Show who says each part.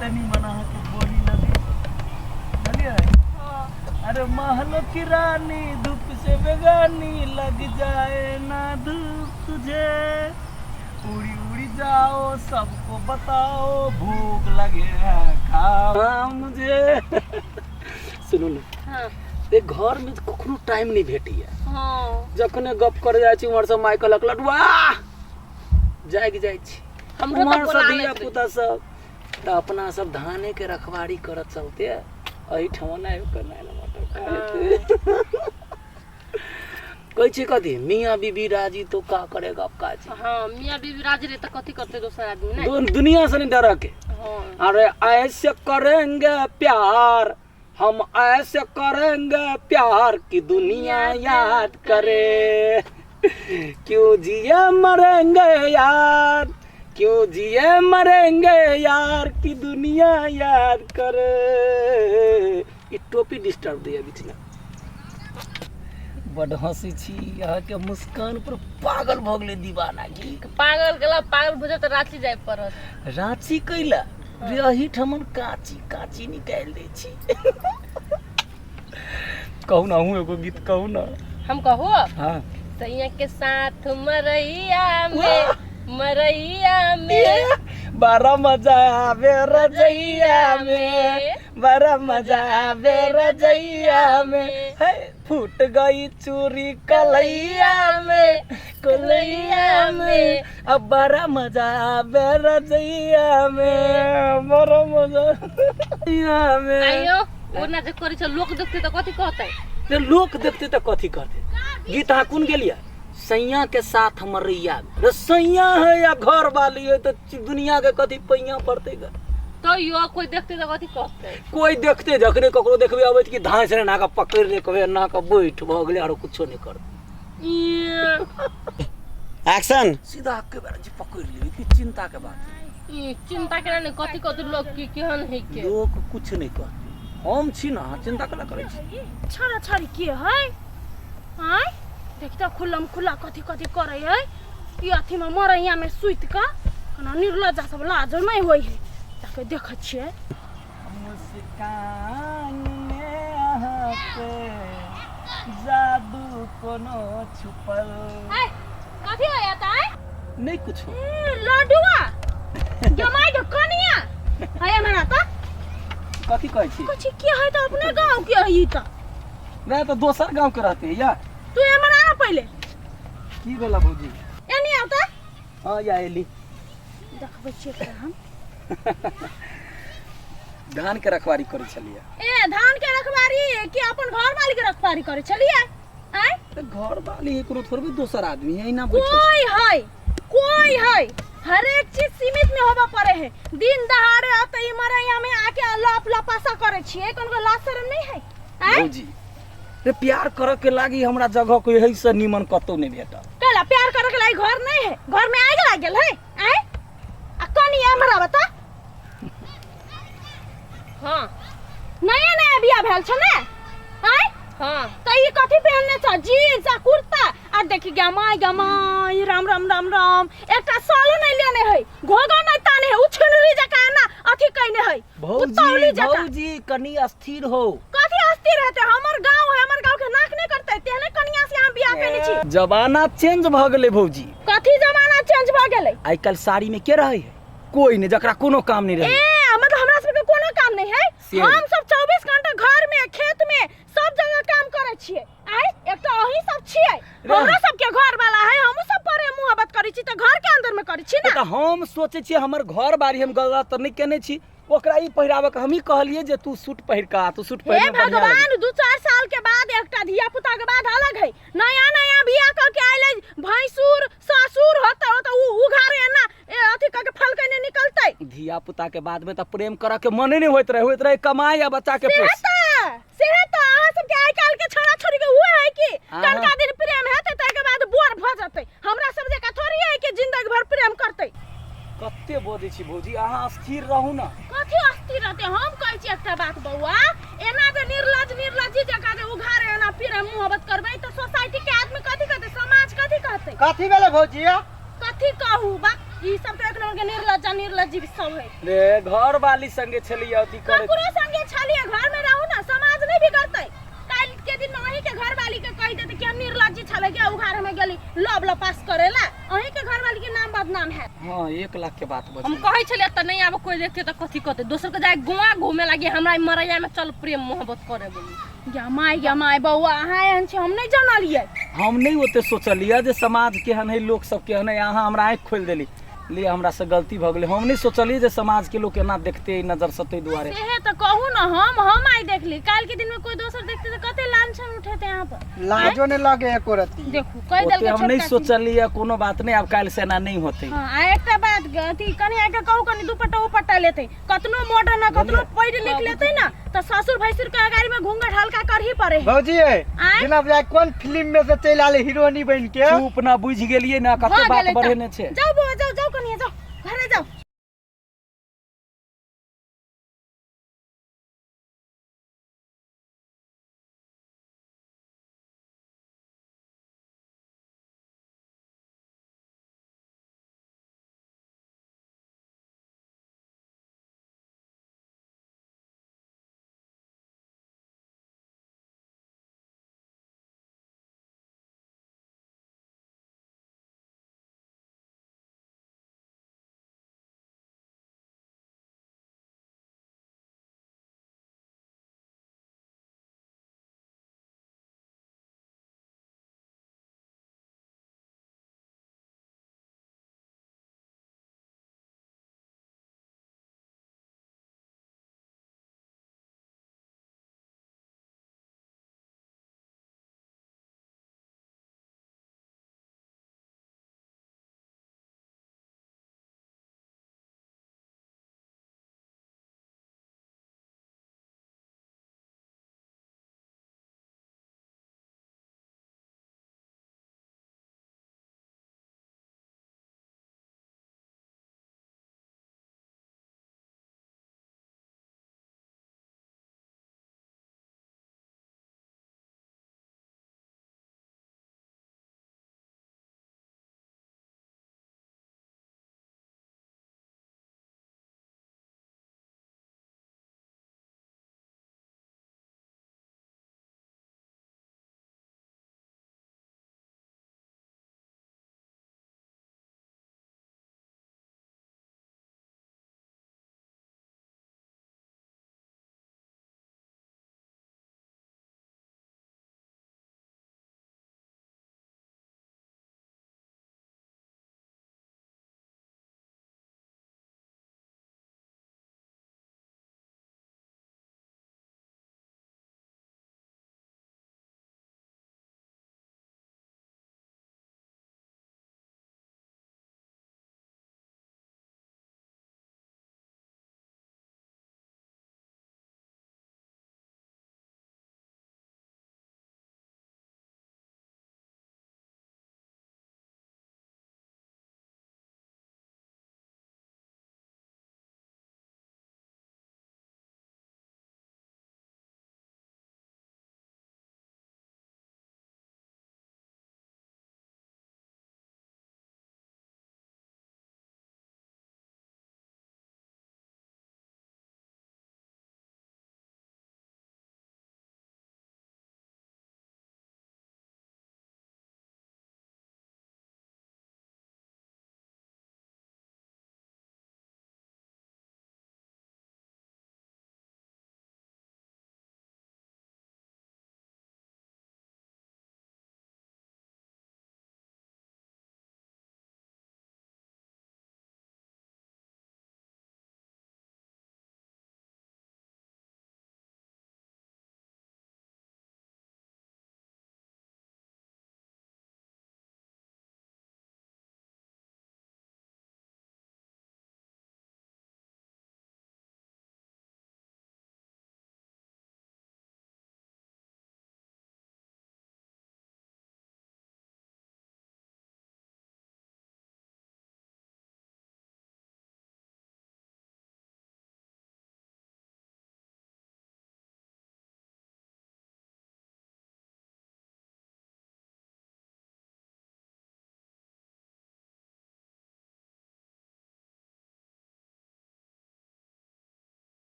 Speaker 1: तनी मना के बोली लगी चलिए। अरे महलों की रानी धूप से बेगानी लग जाए ना धूप तुझे, उड़ी उड़ी जाओ सबको बताओ भूख लगे है खाओ मुझे। सुनो ना ए घर में कखनो टाइम नहीं भेटी है।
Speaker 2: हां
Speaker 1: जखने गप कर जाय छी उमर से माय कहलक लडुआ जाग जाय छी
Speaker 2: हमरो
Speaker 1: उमर
Speaker 2: तो
Speaker 1: से
Speaker 2: बोला
Speaker 1: दिया पुता सब त अपना सब धाने के रखवारी करत चलते एही ठमन आयो करना मटर कोई छी कथी मियां बीबी राजी तो का करेगा अब काजी।
Speaker 2: हां मियां बीबी राजी रे त कथी करते दोसर आदमी नहीं
Speaker 1: दुनिया से नहीं डर के।
Speaker 2: हां
Speaker 1: अरे ऐसे करेंगे प्यार हम ऐसे करेंगे प्यार की दुनिया याद करे, क्यों जिए मरेंगे यार क्यों जिए मरेंगे यार की दुनिया याद करे। ये टोपी डिस्टर्ब दिया बीच में बड़ हंसी छी यहाँ के मुस्कान पर पागल भ गेले दीवाना की।
Speaker 2: पागल गेला पागल बुझे त रांची जाय पड़त।
Speaker 1: रांची कैला रही ठमन काची काची निकाल दे छी। कहू ना हूँ एगो गीत कहू ना।
Speaker 2: हम कहो
Speaker 1: हाँ
Speaker 2: सैया के साथ मरैया में
Speaker 1: बड़ा मजा आवे रजैया में बड़ा मजा आवे रजैया में है फूट गई चूरी कलैया में अब बड़ा मजा आवे रजैया में बड़ा मजा रजैया में।
Speaker 2: आयो ओना जे करै छ लोक देखते त कथी कहतै
Speaker 1: ते लोग देखते त कथी करते। गीत हाँ कौन गेलिया सैया के साथ मरैया रे सैया है या घर वाली है तो दुनिया के कथी पैया पड़ते गा
Speaker 2: तो यो कोई देखते त कथी कहतै।
Speaker 1: कोई देखते जखने ककरो देखबे आबे कि धांस रे नाका पकड़ ले कहबे नाका बैठ भ गेले आरो कुछो नहीं कर
Speaker 3: एक्शन
Speaker 1: सीधा के बारे जी पकड़ ले कि चिंता के बात
Speaker 2: ई चिंता करे ने कथी कथी लोग की केहन है के
Speaker 1: लोग कुछ नहीं कहते हम छी ना चिंता कला करे छी।
Speaker 4: छाड़ा छाड़ी के है हाय देख त खुल्लम खुल्ला कथी कथी करे है ई अथी में मरैया में सुइत का कना निर्लज्जा सब लाज नहीं होई है ताके देख छिए
Speaker 1: मुस्कान में आहा पे जादू कोनो छुपल
Speaker 4: हाय कथी होया ताई
Speaker 1: नहीं कुछ
Speaker 4: लडुआ जमाई दो कनिया हाय मना त
Speaker 1: कथी कहै छी
Speaker 4: कुछ के है त अपने गांव के है ई त
Speaker 1: मैं तो दोसर गांव के रहते यार
Speaker 4: तू ए मना ना पहले
Speaker 1: की बोला भौजी
Speaker 4: एनी आवता
Speaker 1: हां या एली
Speaker 4: देखबै छिए त हम
Speaker 1: धान के रखवारी करे छलिए।
Speaker 4: ए धान के रखवारी कि अपन घर वाली के रखवारी करे छलिए आय
Speaker 1: तो घर वाली है कोनो थोड़े दोसर आदमी है इना बैठल
Speaker 4: कोई है हर एक चीज सीमित में होबा पड़े है। दिन दहाड़े आते ई मरैया में आके लप लपासा करे छिए कोनो लाज शरम नहीं है आय
Speaker 1: भौजी रे प्यार करे के लागी हमरा जगह कोई है से निमन कतो नहीं भेटा
Speaker 4: कहला प्यार करे के लागी घर नहीं है घर में आग लाग गेल है आय आ कनी हमरा बता
Speaker 2: हां
Speaker 4: नया नया बियाह भेल छ ने आय
Speaker 2: हां
Speaker 4: त ई कथी पहनने छ जीन्स आ कुर्ता आ देखि गमाई राम राम राम राम एकटा सालो नहीं लेने है घोगा नहीं ताने है उछुनरी जका ना अथी कहने है
Speaker 1: भौजी कनी अस्थिर हो
Speaker 4: कथी अस्थिर रहते हमर गांव है हमर गांव के नाक नहीं करते तेने कनिया से हम बियाह करने छी।
Speaker 1: जमाना चेंज भ गेले भौजी
Speaker 4: कथी जमाना चेंज भ गेले
Speaker 1: आइ काल साड़ी में के रहे है कोई नहीं जकरा कोनो काम नहीं रहे
Speaker 4: मतलब हमरा सब के कोनो काम नहीं है हम सब 24 घंटा घर में खेत में सब जगह काम करे छिए आय एकटा ओही सब छिए हमरा सब के घर वाला है हम सब परे मोहब्बत करै छी त घर के अंदर में करै छी ना
Speaker 1: त हम सोचे छी हमर घर बारी हम गलत त नहीं केने छी ओकरा ई पहिरावे के हम ही कहलिए जे तू सूट पहिर का तू सूट पहिर
Speaker 4: हे भगवान 2-4 साल के बाद एकटा धिया पुता के बाद अलग है नया नया बियाह क के आइले भैंसुर ससुर होता हो त उ उघारे ना अथी क के फल कने निकलतै
Speaker 1: धिया पुता के बाद में त प्रेम करे के मन नहीं होइत रहे कमाई या बच्चा के पोस
Speaker 4: सेहत अहाँ सब के आइ काल के छोरा छोरी के हुए है कि कनका दिन प्रेम हेतै त के बाद बोर भ जतै हमरा सब जे का थोड़ी है कि जिंदगी भर प्रेम करतै
Speaker 1: कते बोदै छी भौजी अहाँ स्थिर रहू ना
Speaker 4: कथी अस्थिर रहते हम कहै छी एकटा बात बौआ एना जे निर्लज्जी जका जे उघारे एना प्रेम मोहब्बत करबै त सोसाइटी के आदमी कथी कहतै समाज कथी कहतै
Speaker 3: कथी भेले भौजी
Speaker 4: कथी कहू बा ई सब तो एक नंबर के निर्लज्जा निर्लज्जी सब है।
Speaker 1: रे घर वाली संगे छलिए अथी करे
Speaker 4: ककरो संगे छलिए घर में रहू ना, समाज नहीं बिगड़तै। काल के दिन में अहीं के घर वाली के कह देते कि हम निर्लज्जी छले के उघार में गेली लब लपास करेला, अहीं के घर वाली के नाम बदनाम है।
Speaker 1: हां 1 लाख के बात
Speaker 2: हम
Speaker 1: बच
Speaker 2: कहै छलिए त नहीं आब कोई देखते त कथी कहते, दोसर के जाए गोवा घूमे लागी हमरा मरैया में चल प्रेम मोहब्बत करे बोली।
Speaker 4: या माय बउआ अहाँ एहन छै हम नहीं जानलिए।
Speaker 1: हम नहीं ओते सोचलिए जे समाज केहन है, लोग सब केहन है, अहाँ हमरा आँख खोल देली लिए हमरा से गलती भ गेलै। हम नहीं सोचलिए जे समाज के लोग केना देखते ई नजर से तै दुआरे।
Speaker 4: सेहे त कहू ना, हम आई देखली काल के दिन में कोई दोसर देखते त कते लांछन उठेते यहाँ पर।
Speaker 3: लाजो ने लगे एको रती।
Speaker 4: देखू कह देल
Speaker 1: ओते
Speaker 4: के
Speaker 1: हम नहीं
Speaker 4: छोटका चीज।
Speaker 1: सोचलिए, कोनो बात नहीं, अब काल से ना नहीं होते।
Speaker 4: हां आ एकटा बात अथी कनी आके कहू कनी दुपट्टा उपट्टा लेते, कतनो मॉडर्न ना कतनो पढ़ लिख लेते ना त ससुर भैसुर के अगाड़ी में घूंघट हल्का करही पड़े।
Speaker 3: भौजी बिना बुझाए कौन फिल्म में से चल आले हीरोइनी बन के।
Speaker 1: चुप ना बुझ गेलिए ना, कते बात बढ़ेने छे।
Speaker 4: जाओ बुआ जाओ जाओ कनी जाओ घरे जाओ।